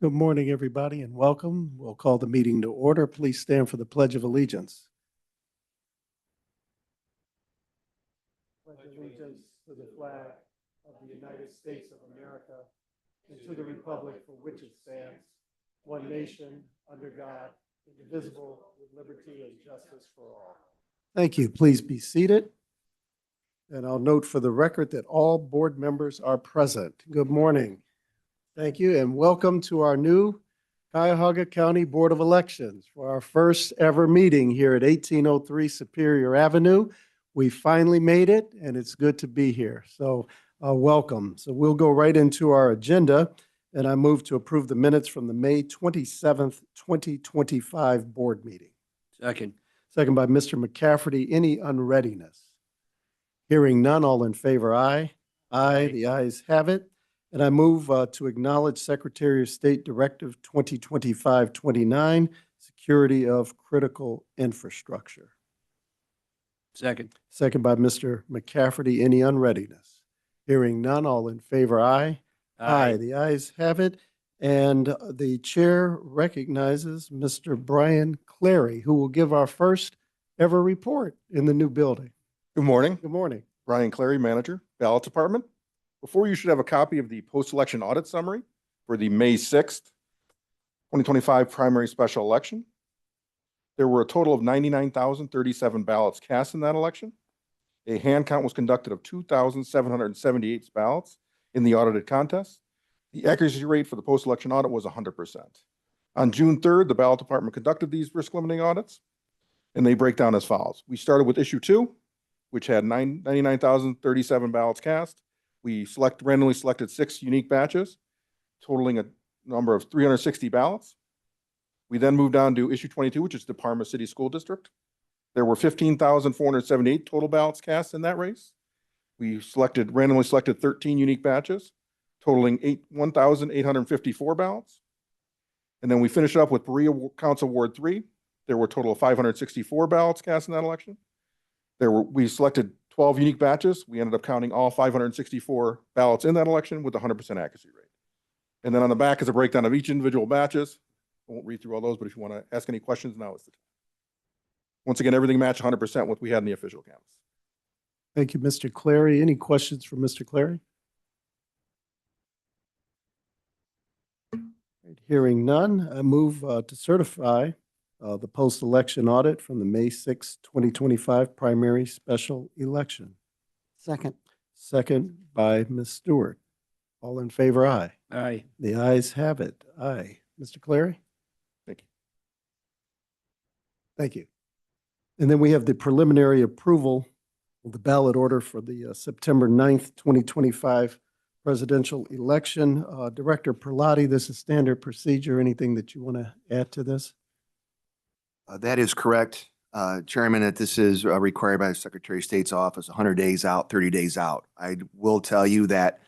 Good morning, everybody, and welcome. We'll call the meeting to order. Please stand for the Pledge of Allegiance. Pledge allegiance to the flag of the United States of America and to the republic for which it stands, one nation, under God, indivisible, with liberty and justice for all. Thank you. Please be seated. And I'll note for the record that all board members are present. Good morning. Thank you, and welcome to our new Cuyahoga County Board of Elections for our first ever meeting here at 1803 Superior Avenue. We finally made it, and it's good to be here. So welcome. So we'll go right into our agenda, and I move to approve the minutes from the May 27th, 2025 board meeting. Second. Second by Mr. McCafferty. Any unreadiness? Hearing none, all in favor, aye. Aye. The ayes have it. And I move to acknowledge Secretary of State Directive 2025-29, Security of Critical Infrastructure. Second. Second by Mr. McCafferty. Any unreadiness? Hearing none, all in favor, aye. Aye. The ayes have it. And the chair recognizes Mr. Brian Clary, who will give our first ever report in the new building. Good morning. Good morning. Brian Clary, Manager, Ballot Department. Before you should have a copy of the post-election audit summary for the May 6th, 2025 primary special election. There were a total of 99,037 ballots cast in that election. A hand count was conducted of 2,778 ballots in the audited contest. The accuracy rate for the post-election audit was 100%. On June 3rd, the Ballot Department conducted these risk limiting audits, and they break down as follows. We started with issue 2, which had 99,037 ballots cast. We randomly selected 6 unique batches, totaling a number of 360 ballots. We then moved on to issue 22, which is the Parma City School District. There were 15,478 total ballots cast in that race. We randomly selected 13 unique batches, totaling 1,854 ballots. And then we finished up with Berea Council Ward 3. There were a total of 564 ballots cast in that election. We selected 12 unique batches. We ended up counting all 564 ballots in that election with 100% accuracy rate. And then on the back is a breakdown of each individual batches. I won't read through all those, but if you want to ask any questions, now is the time. Once again, everything matched 100% what we had in the official canvas. Thank you, Mr. Clary. Any questions for Mr. Clary? Hearing none, I move to certify the post-election audit from the May 6, 2025 primary special election. Second. Second by Ms. Stewart. All in favor, aye. Aye. The ayes have it. Aye. Mr. Clary? Thank you. Thank you. And then we have the preliminary approval of the ballot order for the September 9th, 2025 presidential election. Director Perlotti, this is standard procedure. Anything that you want to add to this? That is correct, Chairman, that this is required by the Secretary of State's office, 100 days out, 30 days out. I will tell you that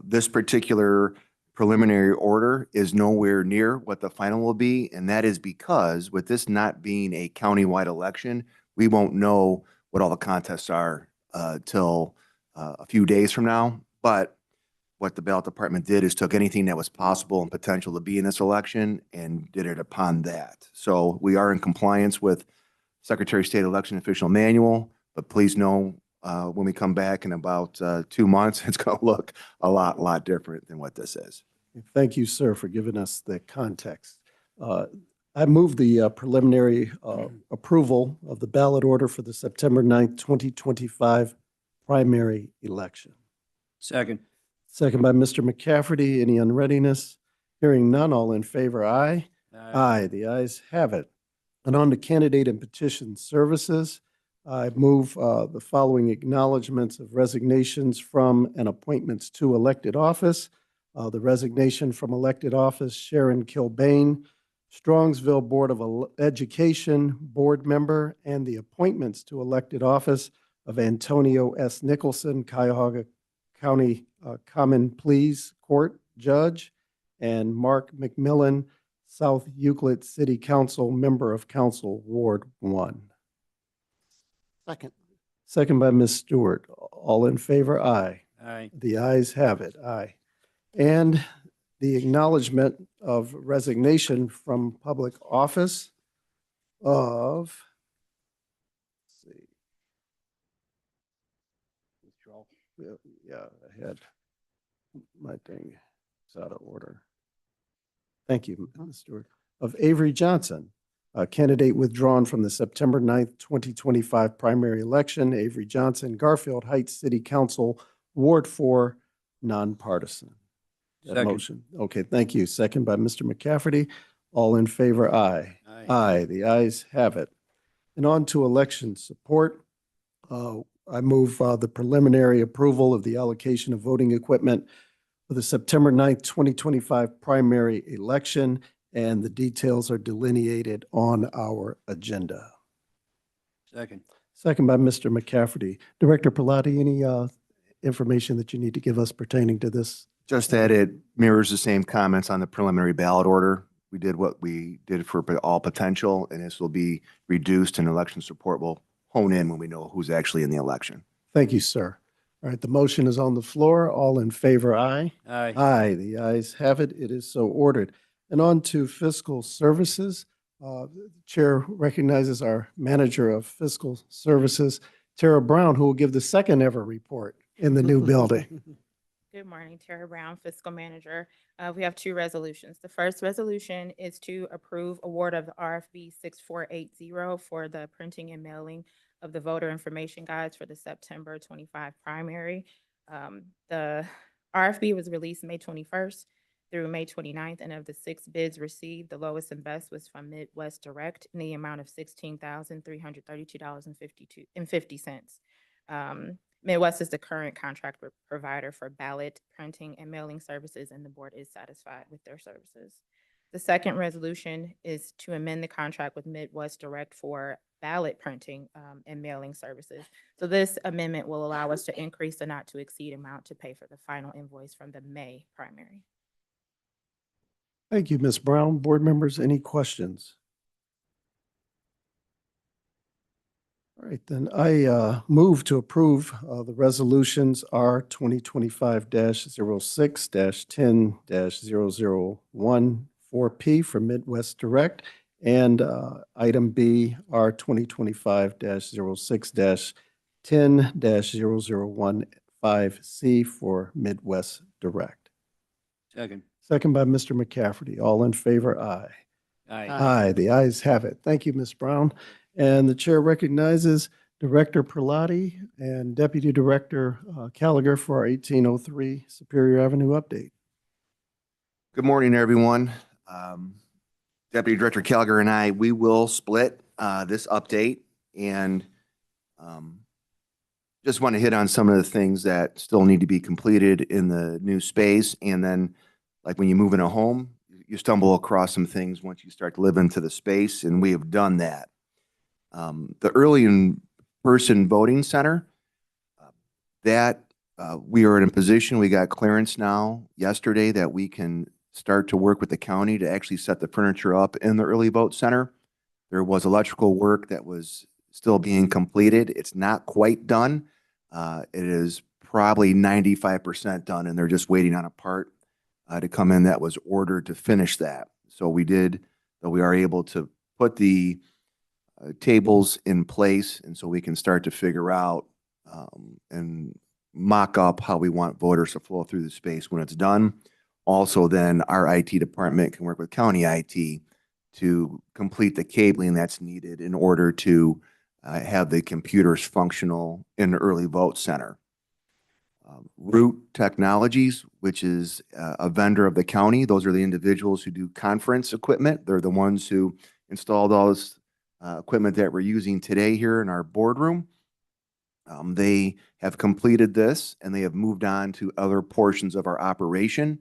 this particular preliminary order is nowhere near what the final will be, and that is because with this not being a countywide election, we won't know what all the contests are till a few days from now. But what the ballot department did is took anything that was possible and potential to be in this election and did it upon that. So we are in compliance with Secretary of State Election Official Manual, but please know when we come back in about 2 months, it's going to look a lot different than what this is. Thank you, sir, for giving us the context. I move the preliminary approval of the ballot order for the September 9th, 2025 primary election. Second. Second by Mr. McCafferty. Any unreadiness? Hearing none, all in favor, aye. Aye. The ayes have it. And on to candidate and petition services, I move the following acknowledgements of resignations from and appointments to elected office. The resignation from elected office, Sharon Kilbane, Strongsville Board of Education Board Member, and the appointments to elected office of Antonio S. Nicholson, Cuyahoga County Common Pleas Court Judge, and Mark McMillan, South Euclid City Council Member of Council, Ward 1. Second. Second by Ms. Stewart. All in favor, aye. Aye. The ayes have it, aye. And the acknowledgement of resignation from public office of, let's see. Yeah, I had my thing. It's out of order. Thank you, Ms. Stewart. Of Avery Johnson, a candidate withdrawn from the September 9th, 2025 primary election. Avery Johnson, Garfield Heights City Council, Ward 4, nonpartisan. That Second. motion. Okay, thank you. Second by Mr. McCafferty. All in favor, aye. Aye. Aye, the ayes have it. And on to election support. I move the preliminary approval of the allocation of voting equipment for the September 9th, 2025 primary election, and the details are delineated on our agenda. Second. Second by Mr. McCafferty. Director Pilati, any information that you need to give us pertaining to this? Just that it mirrors the same comments on the preliminary ballot order. We did what we did for all potential, and this will be reduced, and election support will hone in when we know who's actually in the election. Thank you, sir. All right, the motion is on the floor. All in favor, aye. Aye. Aye, the ayes have it. It is so ordered. And on to fiscal services. The Chair recognizes our manager of fiscal services, Tara Brown, who will give the second ever report in the new building. Good morning, Tara Brown, Fiscal Manager. We have two resolutions. The first resolution is to approve award of the RFB 6480 for the printing and mailing of the voter information guides for the September 25 primary. The RFB was released May 21st through May 29th, and of the 6 bids received, the lowest and best was from Midwest Direct in the amount of $16,332.50. Midwest is the current contract provider for ballot printing and mailing services, and the board is satisfied with their services. The second resolution is to amend the contract with Midwest Direct for ballot printing and mailing services. So this amendment will allow us to increase the not to exceed amount to pay for the final invoice from the May primary. Thank you, Ms. Brown. Board members, any questions? All right, then I move to approve the resolutions R 2025-06-10-001 4P for Midwest Direct and item B R 2025-06-10-001 5C for Midwest Direct. Second. Second by Mr. McCafferty. All in favor, aye. Aye. Aye, the ayes have it. Thank you, Ms. Brown. And the chair recognizes Director Perlotti and Deputy Director Gallagher for our 1803 Superior Avenue update. Good morning, everyone. Deputy Director Gallagher and I, we will split this update, and just want to hit on some of the things that still need to be completed in the new space. And then, like when you move in a home, you stumble across some things once you start to live into the space, and we have done that. The early in-person voting center, we are in a position, we got clearance now yesterday that we can start to work with the county to actually set the furniture up in the early vote center. There was electrical work that was still being completed. It's not quite done. It is probably 95% done, and they're just waiting on a part to come in that was ordered to finish that. So we are able to put the tables in place, and so we can start to figure out and mock up how we want voters to flow through the space when it's done. Also, then our IT department can work with county IT to complete the cabling that's needed in order to have the computers functional in the early vote center. Root Technologies, which is a vendor of the county, those are the individuals who do conference equipment. They're the ones who installed all this equipment that we're using today here in our boardroom. They have completed this, and they have moved on to other portions of our operation.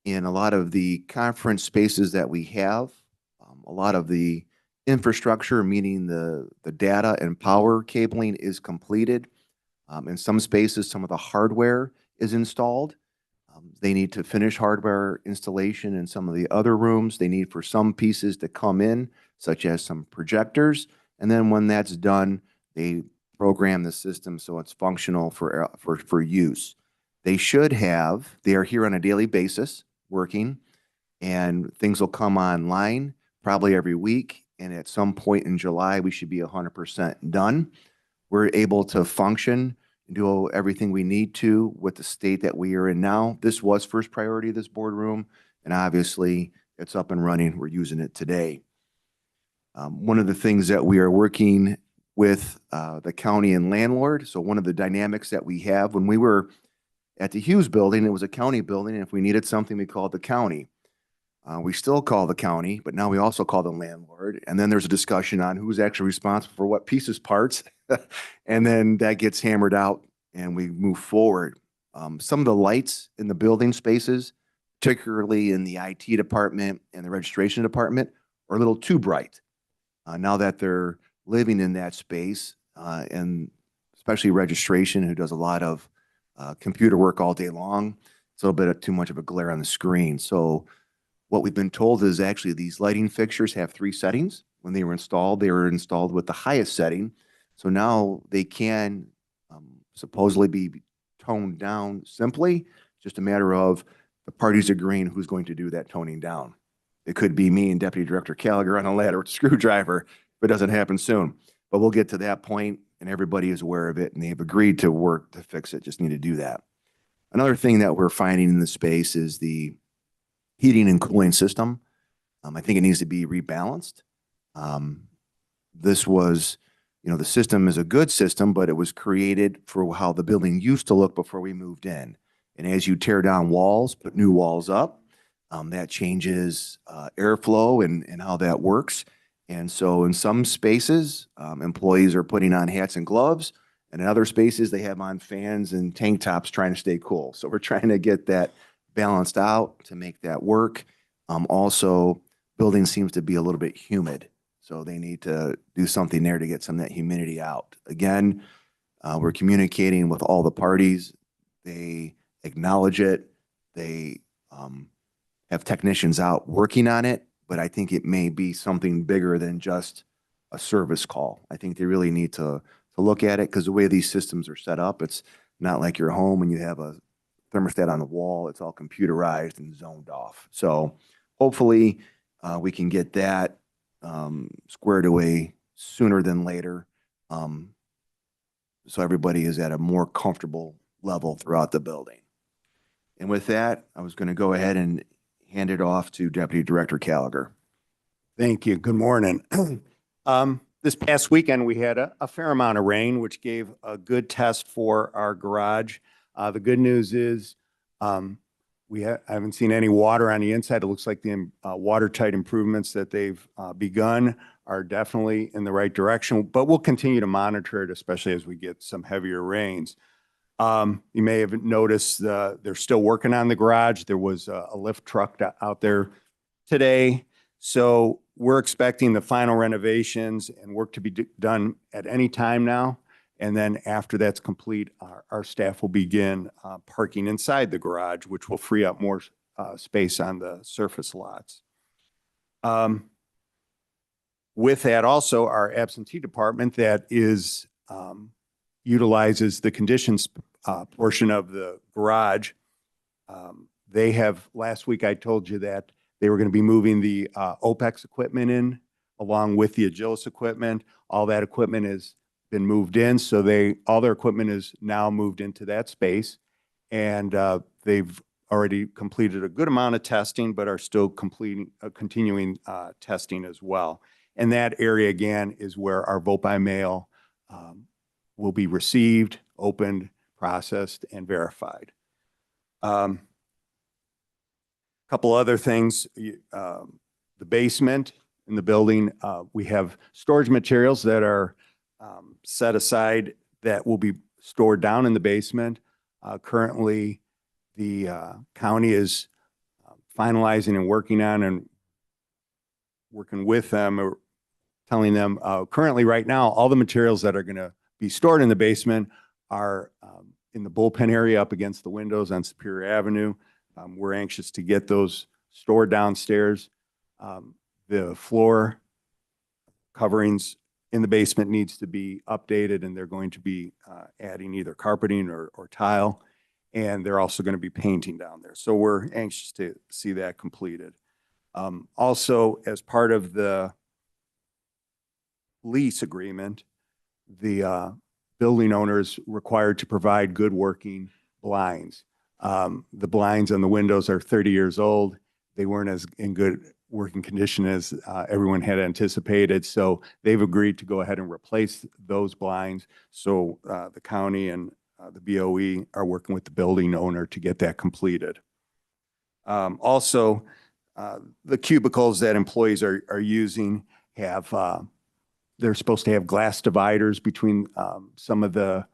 In a lot of the conference spaces that we have, a lot of the infrastructure, meaning the data and power cabling, is completed. In some spaces, some of the hardware is installed. They need to finish hardware installation in some of the other rooms. They need for some pieces to come in, such as some projectors. And then when that's done, they program the system so it's functional for use. They are here on a daily basis. working, and things will come online probably every week. And at some point in July, we should be 100% done. We're able to function and do everything we need to with the state that we are in now. This was first priority of this boardroom, and obviously it's up and running. We're using it today. One of the things that we are working with the county and landlord. So one of the dynamics that we have when we were at the Hughes building, it was a county building. And if we needed something, we called the county. We still call the county, but now we also call the landlord. And then there's a discussion on who's actually responsible for what pieces, parts. And then that gets hammered out and we move forward. Some of the lights in the building spaces, particularly in the IT department and the registration department, are a little too bright. Now that they're living in that space, and especially registration, who does a lot of computer work all day long, it's a little bit of too much of a glare on the screen. So what we've been told is actually these lighting fixtures have 3 settings. When they were installed with the highest setting. So now they can supposedly be toned down simply, just a matter of the parties agreeing who's going to do that toning down. It could be me and Deputy Director Gallagher on a ladder with a screwdriver if it doesn't happen soon. But we'll get to that point, and everybody is aware of it, and they've agreed to work to fix it. Just need to do that. Another thing that we're finding in the space is the heating and cooling system. I think it needs to be rebalanced. This was, the system is a good system, but it was created for how the building used to look before we moved in. And as you tear down walls, put new walls up, that changes airflow and how that works. And so in some spaces, employees are putting on hats and gloves, and in other spaces, they have on fans and tank tops trying to stay cool. So we're trying to get that balanced out to make that work. Also, building seems to be a little bit humid, so they need to do something there to get some of that humidity out. Again, we're communicating with all the parties. They acknowledge it. They have technicians out working on it, but I think it may be something bigger than just a service call. I think they really need to look at it, because the way these systems are set up, it's not like your home and you have a thermostat on the wall. It's all computerized and zoned off. So hopefully we can get that squared away sooner than later, so everybody is at a more comfortable level throughout the building. And with that, I was going to go ahead and hand it off to Deputy Director Gallagher. Thank you. Good morning. This past weekend, we had a fair amount of rain, which gave a good test for our garage. The good news is I haven't seen any water on the inside. It looks like the watertight improvements that they've begun are definitely in the right direction, but we'll continue to monitor it, especially as we get some heavier rains. You may have noticed they're still working on the garage. There was a lift truck out there today. So we're expecting the final renovations and work to be done at any time now. And then after that's complete, our staff will begin parking inside the garage, which will free up more space on the surface lots. With that, also our absentee department that is utilizes the conditions portion of the garage. They have, last week I told you that they were going to be moving the OPEX equipment in along with the Agilis equipment. All that equipment has been moved in, so all their equipment is now moved into that space, and they've already completed a good amount of testing, but are still continuing testing as well. And that area again is where our vote by mail will be received, opened, processed, and verified. Couple other things, the basement in the building, we have storage materials that are set aside that will be stored down in the basement. Currently, the county is finalizing and working on and working with them, or telling them currently right now, all the materials that are going to be stored in the basement are in the bullpen area up against the windows on Superior Avenue. We're anxious to get those stored downstairs. The floor coverings in the basement needs to be updated, and they're going to be adding either carpeting or tile. And they're also going to be painting down there. So we're anxious to see that completed. Also, as part of the lease agreement, the building owner is required to provide good working blinds. The blinds on the windows are 30 years old. They weren't as in good working condition as everyone had anticipated. So they've agreed to go ahead and replace those blinds. So the county and the BOE are working with the building owner to get that completed. Also, the cubicles that employees are using have, they're supposed to have glass dividers between some of the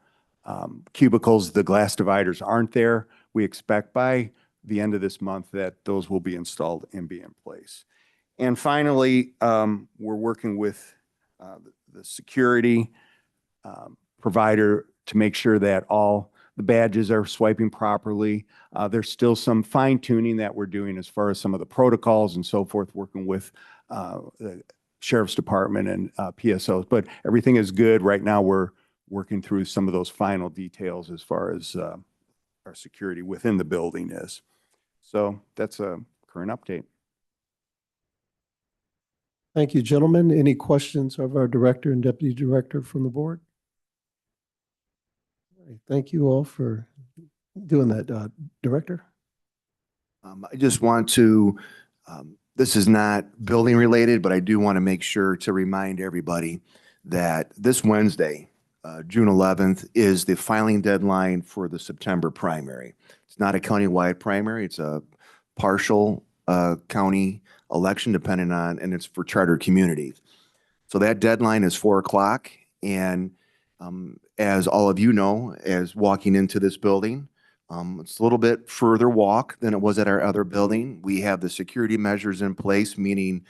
cubicles. The glass dividers aren't there. We expect by the end of this month that those will be installed and be in place. And finally, we're working with the security provider to make sure that all the badges are swiping properly. There's still some fine tuning that we're doing as far as some of the protocols and so forth, working with the Sheriff's Department and PSOs, but everything is good. Right now, we're working through some of those final details as far as our security within the building is. So that's a current update. Thank you, gentlemen. Any questions of our director and deputy director from the board? All right, thank you all for doing that, Director. I just want to, this is not building related, but I do want to make sure to remind everybody that this Wednesday, June 11th, is the filing deadline for the September primary. It's not a countywide primary. It's a partial county election depending on, and it's for charter communities. So that deadline is 4 o'clock. And as all of you know, as walking into this building, it's a little bit further walk than it was at our other building. We have the security measures in place, meaning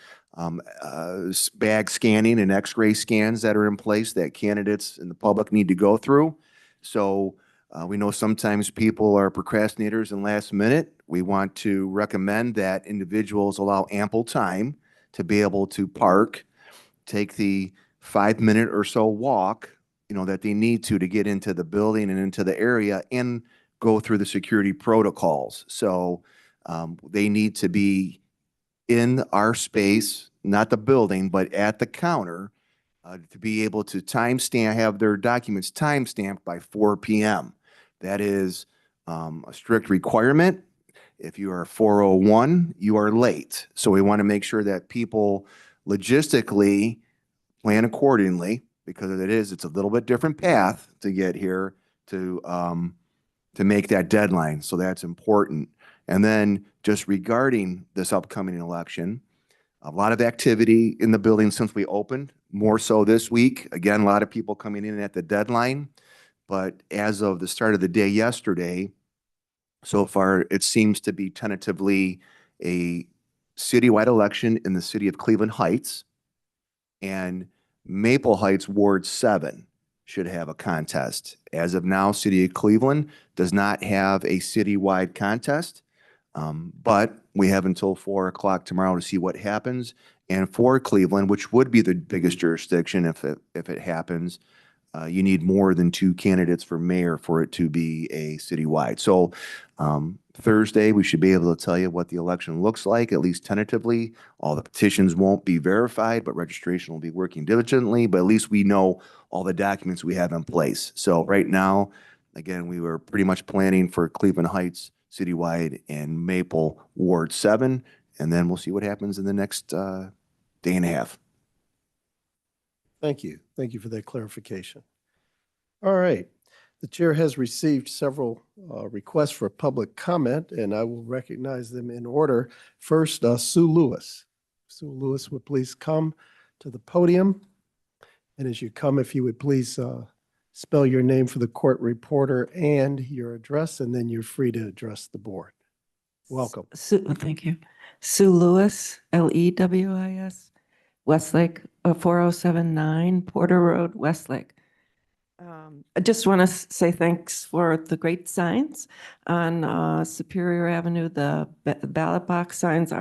bag scanning and x-ray scans that are in place that candidates and the public need to go through. So we know sometimes people are procrastinators and last minute. We want to recommend that individuals allow ample time to be able to park, take the 5-minute or so walk, that they need to get into the building and into the area and go through the security protocols. So they need to be in our space, not the building, but at the counter to be able to have their documents timestamped by 4 p.m. That is a strict requirement. If you are 4:01, you are late. So we want to make sure that people logistically plan accordingly, because it's a little bit different path to get here to make that deadline. So that's important. And then just regarding this upcoming election, a lot of activity in the building since we opened, more so this week. Again, a lot of people coming in at the deadline. But as of the start of the day yesterday, so far, it seems to be tentatively a citywide election in the city of Cleveland Heights. And Maple Heights Ward 7 should have a contest. As of now, City of Cleveland does not have a citywide contest, but we have until 4 o'clock tomorrow to see what happens. And for Cleveland, which would be the biggest jurisdiction if it happens, you need more than 2 candidates for mayor for it to be a citywide. So Thursday, we should be able to tell you what the election looks like, at least tentatively. All the petitions won't be verified, but registration will be working diligently. But at least we know all the documents we have in place. So right now, again, we were pretty much planning for Cleveland Heights citywide and Maple Ward 7, and then we'll see what happens in the next day and a half. Thank you. Thank you for that clarification. All right. The chair has received several requests for public comment, and I will recognize them in order. First, Sue Lewis. Sue Lewis would please come to the podium. And as you come, if you would please spell your name for the court reporter and your address, and then you're free to address the board. Welcome. Thank you. Sue Lewis, Lewis, Westlake, 4079 Porter Road, Westlake. I just want to say thanks for the great signs on Superior Avenue. The ballot box signs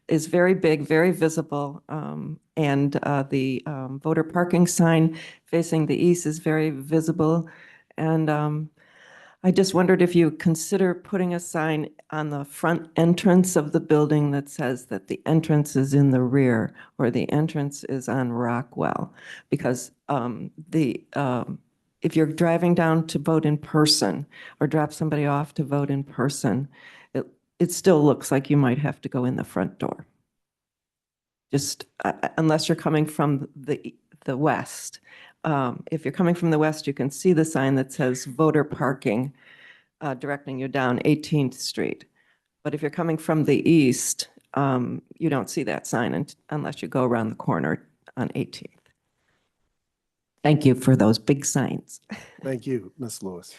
is very big, very visible. And the voter parking sign facing the east is very visible. And I just wondered if you consider putting a sign on the front entrance of the building that says that the entrance is in the rear or the entrance is on Rockwell. Because if you're driving down to vote in person or drop somebody off to vote in person, it still looks like you might have to go in the front door. Just unless you're coming from the west. If you're coming from the west, you can see the sign that says voter parking directing you down 18th Street. But if you're coming from the east, you don't see that sign unless you go around the corner on 18th. Thank you for those big signs. Thank you, Ms. Lewis.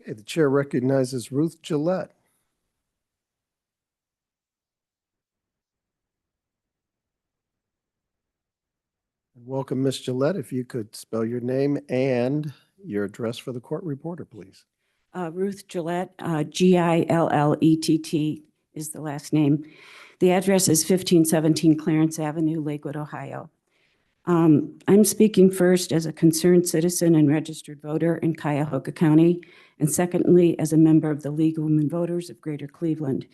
Okay, the chair recognizes Ruth Gillette. Welcome, Ms. Gillette. If you could spell your name and your address for the court reporter, please. Ruth Gillette, Gillett is the last name. The address is 1517 Clarence Avenue, Lakewood, Ohio. I'm speaking first as a concerned citizen and registered voter in Cuyahoga County, and secondly, as a member of the League of Women Voters of Greater Cleveland.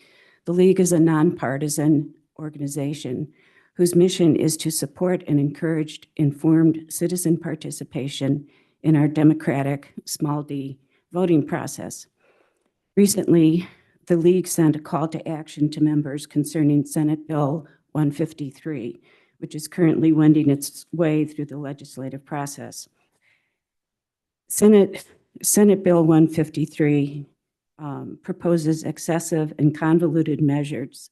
The League is a nonpartisan organization whose mission is to support and encourage informed citizen participation in our democratic, small d, voting process. Recently, the League sent a call to action to members concerning Senate Bill 153, which is currently wending its way through the legislative process. Senate Bill 153 proposes excessive and convoluted measures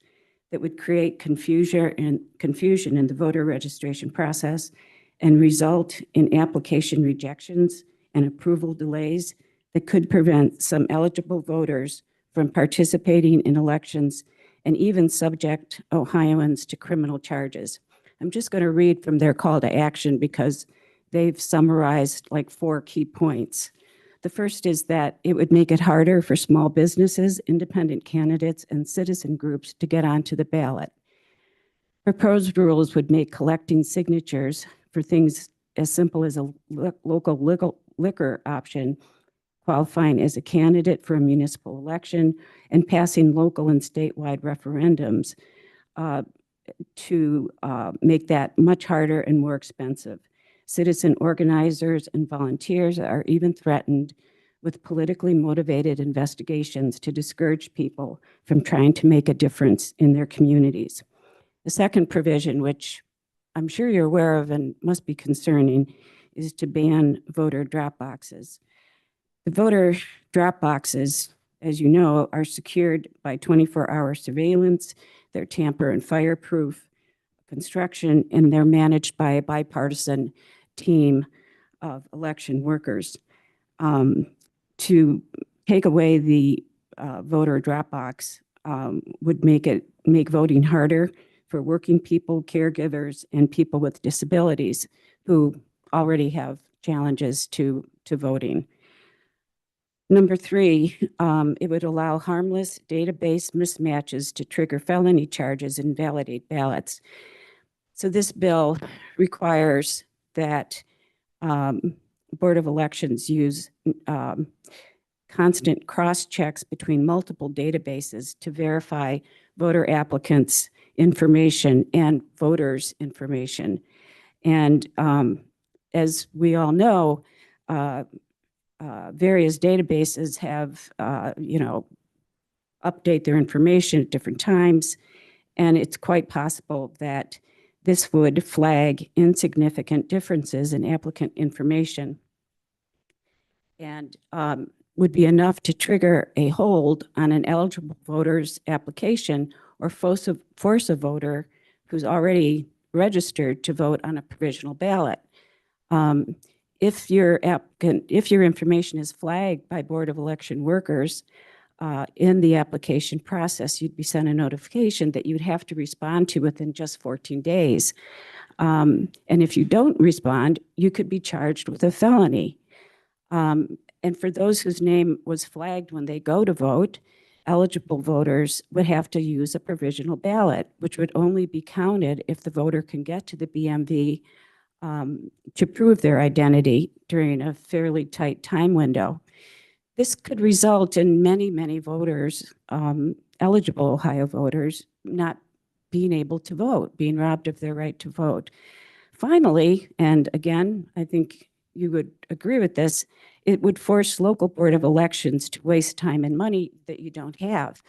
that would create confusion in the voter registration process and result in application rejections and approval delays that could prevent some eligible voters from participating in elections and even subject Ohioans to criminal charges. I'm just going to read from their call to action because they've summarized like 4 key points. The first is that it would make it harder for small businesses, independent candidates, and citizen groups to get onto the ballot. Proposed rules would make collecting signatures for things as simple as a local liquor option, qualifying as a candidate for a municipal election, and passing local and statewide referendums to make that much harder and more expensive. Citizen organizers and volunteers are even threatened with politically motivated investigations to discourage people from trying to make a difference in their communities. The second provision, which I'm sure you're aware of and must be concerning, is to ban voter drop boxes. The voter drop boxes, as you know, are secured by 24-hour surveillance. They're tamper and fireproof construction, and they're managed by a bipartisan team of election workers. To take away the voter drop box would make voting harder for working people, caregivers, and people with disabilities who already have challenges to voting. Number 3, it would allow harmless database mismatches to trigger felony charges and validate ballots. So this bill requires that Board of Elections use constant cross-checks between multiple databases to verify voter applicants' information and voters' information. And as we all know, various databases have, update their information at different times, and it's quite possible that this would flag insignificant differences in applicant information and would be enough to trigger a hold on an eligible voter's application or force a voter who's already registered to vote on a provisional ballot. If your information is flagged by Board of Election workers in the application process, you'd be sent a notification that you'd have to respond to within just 14 days. And if you don't respond, you could be charged with a felony. And for those whose name was flagged when they go to vote, eligible voters would have to use a provisional ballot, which would only be counted if the voter can get to the BMV to prove their identity during a fairly tight time window. This could result in many, many voters, eligible Ohio voters, not being able to vote, being robbed of their right to vote. Finally, and again, I think you would agree with this, it would force local board of elections to waste time and money that you don't have.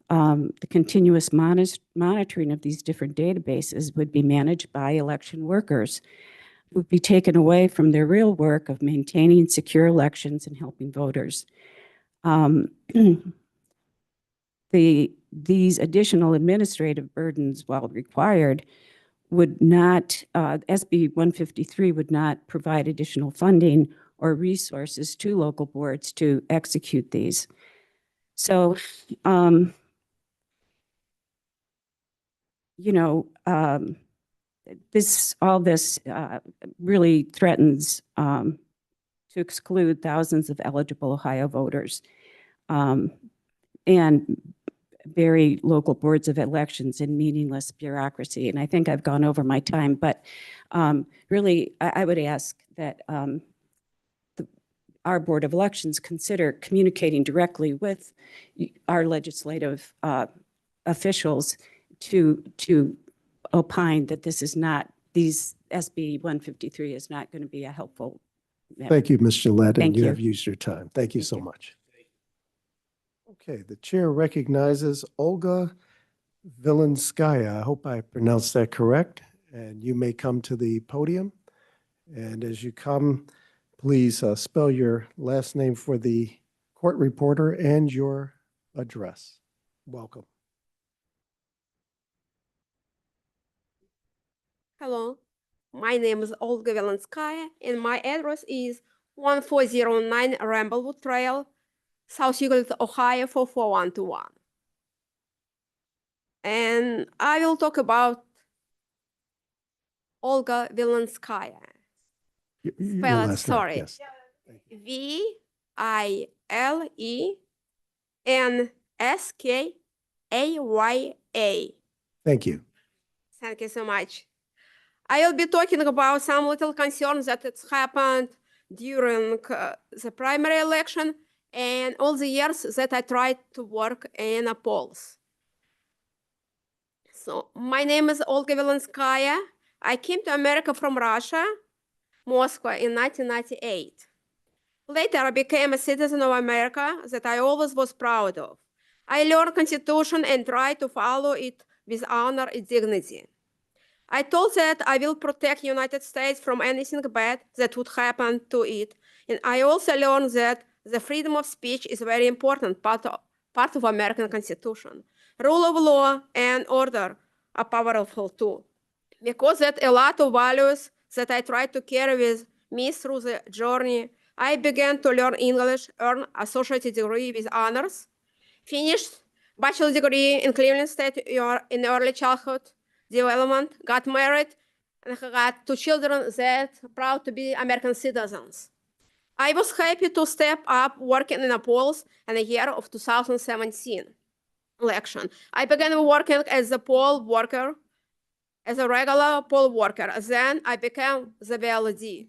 The continuous monitoring of these different databases would be managed by election workers, would be taken away from their real work of maintaining secure elections and helping voters. These additional administrative burdens, while required, would not, SB 153 would not provide additional funding or resources to local boards to execute these. So, you know, all this really threatens to exclude thousands of eligible Ohio voters and bury local boards of elections in meaningless bureaucracy. And I think I've gone over my time, but really, I would ask that our Board of Elections consider communicating directly with our legislative officials to opine that this is not, these SB 153 is not going to be a helpful. Thank you, Ms. Gillette, and Thank you you. have used your time. Thank you Thank so you. much. Okay, the chair recognizes Olga Vilenskaya. I hope I pronounced that correct. And you may come to the podium. And as you come, please spell your last name for the court reporter and your address. Welcome. Hello, my name is Olga Vilenskaya, and my address is 1409 Ramblewood Trail, South Euclid, Ohio 44121. And I will talk about Olga Vilenskaya. Your Spell it, last name, sorry. yes. Vilenskaya. Thank you. Thank you so much. I will be talking about some little concerns that it's happened during the primary election and all the years that I tried to work in a polls. So my name is Olga Vilenskaya. I came to America from Russia, Moscow in 1998. Later, I became a citizen of America that I always was proud of. I learned Constitution and tried to follow it with honor and dignity. I told that I will protect United States from anything bad that would happen to it. And I also learned that the freedom of speech is a very important part of American Constitution. Rule of law and order are powerful too. Because that a lot of values that I tried to carry with me through the journey, I began to learn English, earned an associate degree with honors, finished bachelor's degree in Cleveland State in early childhood development, got married, and got 2 children that are proud to be American citizens. I was happy to step up working in the polls in the year of 2017 election. I began working as a poll worker, as a regular poll worker. Then I became the VLD.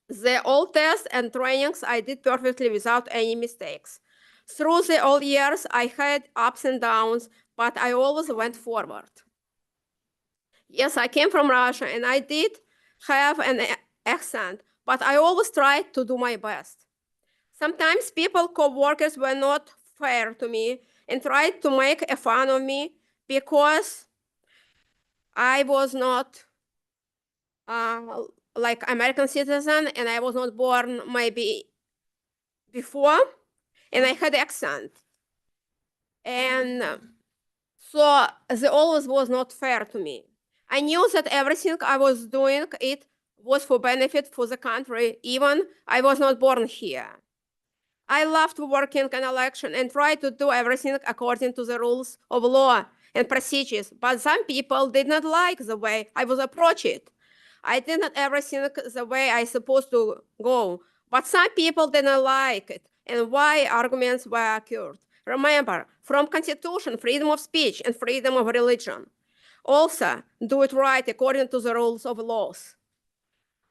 The all tests and trainings I did perfectly without any mistakes. Through the all years, I had ups and downs, but I always went forward. Yes, I came from Russia and I did have an accent, but I always tried to do my best. Sometimes people, co-workers, were not fair to me and tried to make fun of me because I was not like American citizen and I was not born maybe before and I had accent. And so they always was not fair to me. I knew that everything I was doing, it was for benefit for the country, even I was not born here. I loved working in election and tried to do everything according to the rules of law and procedures, but some people did not like the way I was approached it. I did not everything the way I supposed to go, but some people didn't like it, and why arguments were occurred. Remember, from Constitution, freedom of speech and freedom of religion. Also, do it right according to the rules of laws.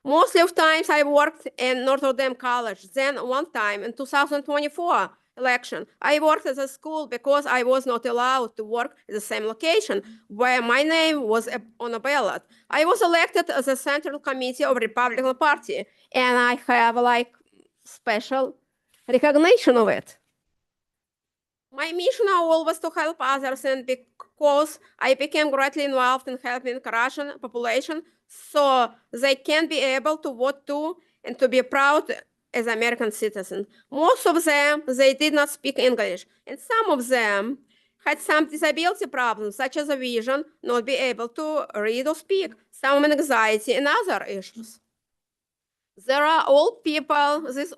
Mostly of times I worked in Notre Dame College. Then one time in 2024 election, I worked at a school because I was not allowed to work at the same location where my name was on a ballot. I was elected as a Central Committee of Republican Party, and I have like special recognition of it. My mission now always to help others, and because I became greatly involved in helping Russian population so they can be able to vote too and to be proud as American citizens. Most of them, they did not speak English, and some of them had some disability problems, such as a vision, not be able to read or speak, some anxiety and other issues. There are old people, these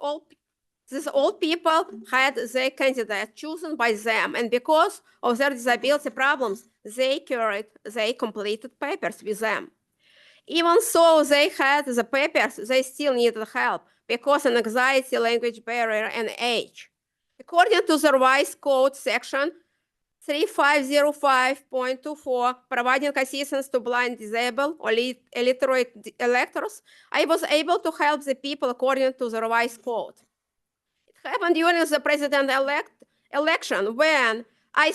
old people had their candidate chosen by them, and because of their disability problems, they carried their completed papers with them. Even so they had the papers, they still needed help because of anxiety, language barrier, and age. According to the revised code section 3505.24, providing assistance to blind, disabled, or illiterate electors, I was able to help the people according to the revised code. It happened during the president-elect election when I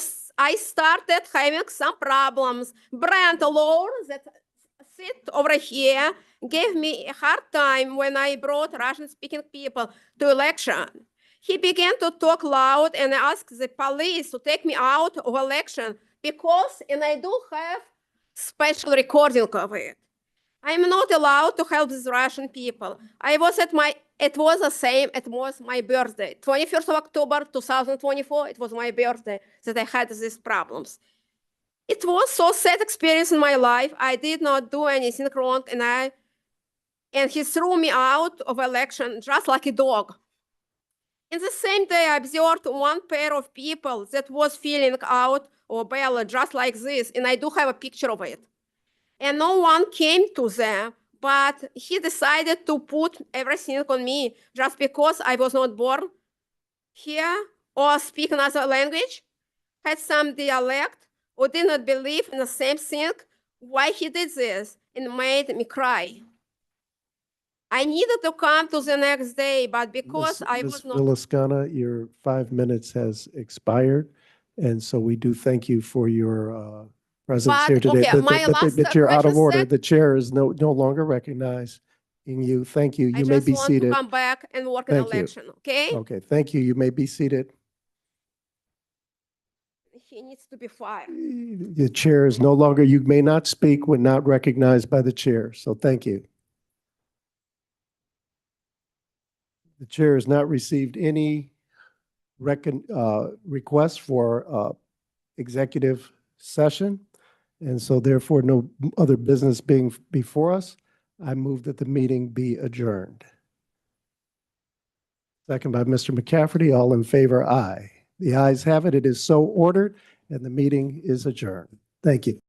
started having some problems. Brent Lowell, that sit over here, gave me a hard time when I brought Russian-speaking people to election. He began to talk loud and ask the police to take me out of election because, and I do have special recording of it, I'm not allowed to help these Russian people. It was the same, it was my birthday. 21st of October, 2024, it was my birthday that I had these problems. It was so sad experience in my life. I did not do anything wrong, and he threw me out of election just like a dog. In the same day, I observed one pair of people that was filling out a ballot just like this, and I do have a picture of it. And no one came to them, but he decided to put everything on me just because I was not born here or speak another language, had some dialect, or did not believe in the same thing. Why he did this and made me cry. I needed to come to the next day, but because I was not. Ms. Vilascana, your 5 minutes has expired, and so we do thank you for your presence But, here today. okay, my last But you're out of question order. said- The chair is no longer recognizing you. Thank you. I You may just be want to seated. come back and work in Thank you. election, okay? Okay, thank you. You may be seated. He needs to be fired. The chair is no longer, you may not speak when not recognized by the chair, so thank you. The chair has not received any requests for executive session, and so therefore no other business being before us, I move that the meeting be adjourned. Second by Mr. McCafferty. All in favor, aye. The ayes have it. It is so ordered, and the meeting is adjourned. Thank you.